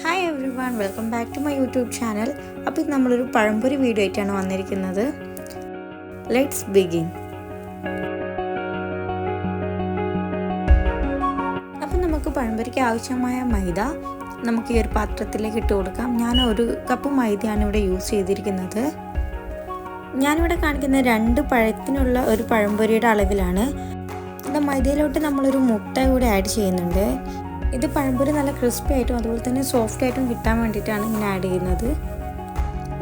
Hi everyone, welcome back to my YouTube channel. അപ്പോൾ ഇത് നമ്മളൊരു പഴംപൊരി വീഡിയോ ആയിട്ടാണ് വന്നിരിക്കുന്നത്. Let's begin. അപ്പം നമുക്ക് പഴംപൊരിക്ക് ആവശ്യമായ മൈദ നമുക്ക് ഈ ഒരു പാത്രത്തിലേക്ക് ഇട്ട് കൊടുക്കാം. ഞാൻ 1 കപ്പ് മൈദയാണ് ഇവിടെ യൂസ് ചെയ്തിരിക്കുന്നത്. ഞാനിവിടെ കാണിക്കുന്ന 2 പഴത്തിനുള്ള ഒരു പഴംപൊരിയുടെ അളവിലാണ്. ഇത് മൈദയിലോട്ട് നമ്മളൊരു മുട്ട കൂടെ ആഡ് ചെയ്യുന്നുണ്ട്. ഇത് പഴംപൊരി നല്ല ക്രിസ്പി ആയിട്ടും അതുപോലെ തന്നെ സോഫ്റ്റ് ആയിട്ടും കിട്ടാൻ വേണ്ടിയിട്ടാണ് ഇങ്ങനെ ആഡ് ചെയ്യുന്നത്.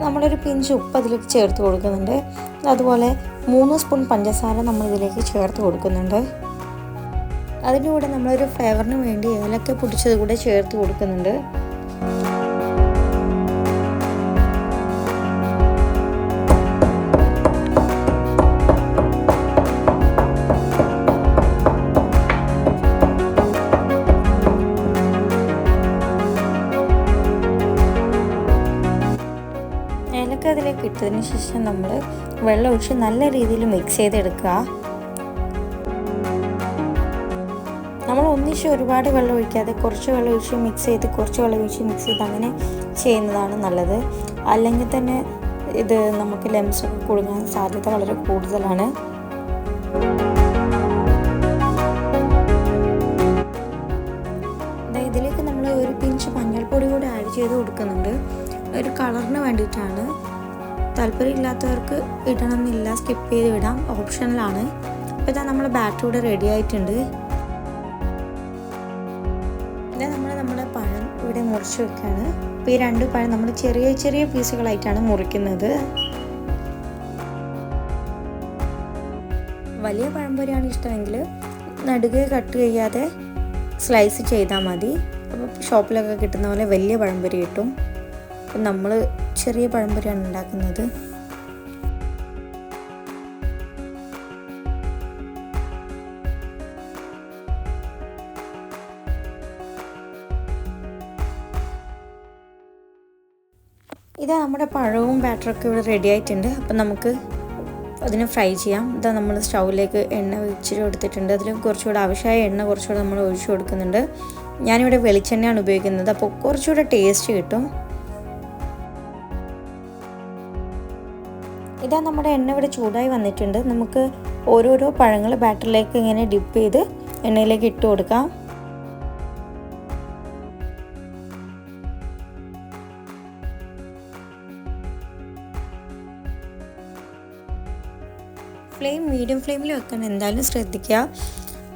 നമ്മളൊരു പിഞ്ച് ഉപ്പ് അതിലേക്ക് ചേർത്ത് കൊടുക്കുന്നുണ്ട്. അതുപോലെ 3 സ്പൂൺ പഞ്ചസാര നമ്മളിതിലേക്ക് ചേർത്ത് കൊടുക്കുന്നുണ്ട്. അതിൻ്റെ കൂടെ നമ്മളൊരു ഫ്ലേവറിന് വേണ്ടി ഏലക്ക പൊടിച്ചത് കൂടെ ചേർത്ത് കൊടുക്കുന്നുണ്ട്. ഏലക്ക അതിലേക്ക് ഇട്ടതിന് ശേഷം നമ്മൾ വെള്ളം ഒഴിച്ച് നല്ല രീതിയിൽ മിക്സ് ചെയ്തെടുക്കുക. നമ്മൾ ഒന്നിച്ച് ഒരുപാട് വെള്ളം ഒഴിക്കാതെ കുറച്ച് വെള്ളം ഒഴിച്ച് മിക്സ് ചെയ്ത് കുറച്ച് വെള്ളം ഒഴിച്ച് മിക്സ് ചെയ്ത് അങ്ങനെ ചെയ്യുന്നതാണ് നല്ലത്. അല്ലെങ്കിൽ തന്നെ ഇത് നമുക്ക് ലംസൊക്കെ കുടുങ്ങാൻ സാധ്യത വളരെ കൂടുതലാണ്. ഇതിലേക്ക് നമ്മൾ ഒരു പിഞ്ച് മഞ്ഞൾപ്പൊടി കൂടി ആഡ് ചെയ്ത് കൊടുക്കുന്നുണ്ട്. ഒരു കളറിന് വേണ്ടിയിട്ടാണ്. താല്പര്യമില്ലാത്തവർക്ക് ഇടണമെന്നില്ല, സ്കിപ്പ് ചെയ്ത് വിടാം, ഓപ്ഷണലാണ്. അപ്പോൾ ഇതാ നമ്മുടെ ബാറ്റർ ഇവിടെ റെഡി ആയിട്ടുണ്ട്. ഇതാ നമ്മുടെ പഴം ഇവിടെ മുറിച്ച് വെക്കുകയാണ്. അപ്പോൾ ഈ 2 പഴം നമ്മൾ ചെറിയ ചെറിയ പീസുകളായിട്ടാണ് മുറിക്കുന്നത്. വലിയ പഴംപൊരിയാണ് ഇഷ്ടമെങ്കിൽ നടുകെ കട്ട് ചെയ്യാതെ സ്ലൈസ് ചെയ്താൽ മതി. അപ്പോൾ ഷോപ്പിലൊക്കെ കിട്ടുന്ന പോലെ വലിയ പഴംപൊരി കിട്ടും. അപ്പം നമ്മൾ ചെറിയ പഴംപൊരിയാണ് ഉണ്ടാക്കുന്നത്. ഇതാ നമ്മുടെ പഴവും ബാറ്ററൊക്കെ ഇവിടെ റെഡി ആയിട്ടുണ്ട്. അപ്പം നമുക്ക് അതിനെ ഫ്രൈ ചെയ്യാം. ഇതാ നമ്മൾ സ്റ്റൗവിലേക്ക് എണ്ണ വെച്ചിട്ട് കൊടുത്തിട്ടുണ്ട്. അതിൽ കുറച്ചുകൂടെ ആവശ്യമായ എണ്ണ കുറച്ചുകൂടെ നമ്മൾ ഒഴിച്ചു കൊടുക്കുന്നുണ്ട്. ഞാനിവിടെ വെളിച്ചെണ്ണയാണ് ഉപയോഗിക്കുന്നത്, അപ്പോൾ കുറച്ചുകൂടെ ടേസ്റ്റ് കിട്ടും. ഇതാ നമ്മുടെ എണ്ണ ഇവിടെ ചൂടായി വന്നിട്ടുണ്ട്. നമുക്ക് ഓരോരോ പഴങ്ങൾ ബാറ്ററിലേക്ക് ഇങ്ങനെ ഡിപ്പ് ചെയ്ത് എണ്ണയിലേക്ക് ഇട്ട് കൊടുക്കാം. ഫ്ലെയിം മീഡിയം ഫ്ലെയിമിൽ വെക്കാൻ എന്തായാലും ശ്രദ്ധിക്കുക.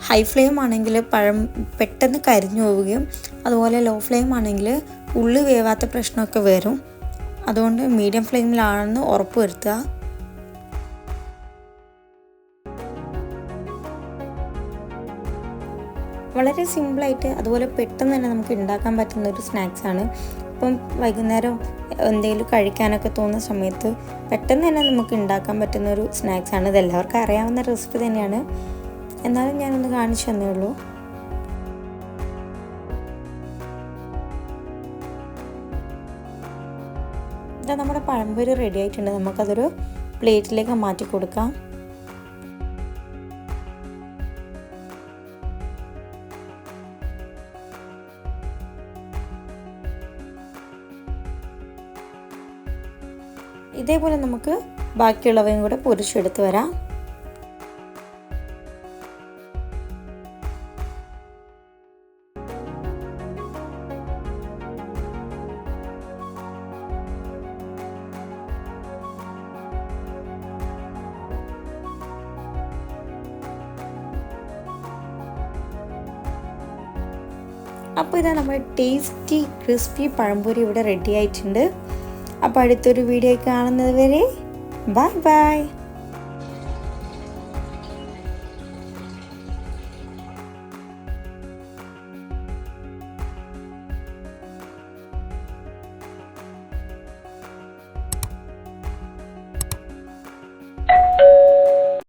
ഹൈ ഫ്ലെയിം ആണെങ്കിൽ പഴം പെട്ടെന്ന് കരിഞ്ഞു പോവുകയും അതുപോലെ ലോ ഫ്ലെയിം ആണെങ്കിൽ ഉള്ളി വേവാത്ത പ്രശ്നമൊക്കെ വരും. അതുകൊണ്ട് മീഡിയം ഫ്ലെയിമിലാണെന്ന് ഉറപ്പ് വരുത്തുക. വളരെ സിമ്പിളായിട്ട് അതുപോലെ പെട്ടെന്ന് തന്നെ നമുക്ക് ഉണ്ടാക്കാൻ പറ്റുന്ന ഒരു സ്നാക്സാണ്. ഇപ്പം വൈകുന്നേരം എന്തെങ്കിലും കഴിക്കാനൊക്കെ തോന്നുന്ന സമയത്ത് പെട്ടെന്ന് തന്നെ നമുക്ക് ഉണ്ടാക്കാൻ പറ്റുന്ന ഒരു സ്നാക്സാണ്. ഇത് എല്ലാവർക്കും അറിയാവുന്ന റെസിപ്പി തന്നെയാണ്, എന്നാലും ഞാനൊന്ന് കാണിച്ചു തന്നേ ഉള്ളൂ. ഇതാ നമ്മുടെ പഴംപൊരി റെഡി ആയിട്ടുണ്ട്. നമുക്കതൊരു പ്ലേറ്റിലേക്ക് മാറ്റി കൊടുക്കാം. ഇതേപോലെ നമുക്ക് ബാക്കിയുള്ളവയും കൂടെ പൊരിച്ചെടുത്ത് വരാം. അപ്പോൾ ഇതാ നമ്മുടെ ടേസ്റ്റി ക്രിസ്പി പഴംപൊരി ഇവിടെ റെഡി ആയിട്ടുണ്ട്. അപ്പോൾ അടുത്തൊരു വീഡിയോ കാണുന്നത് വരെ ബൈ ബൈ.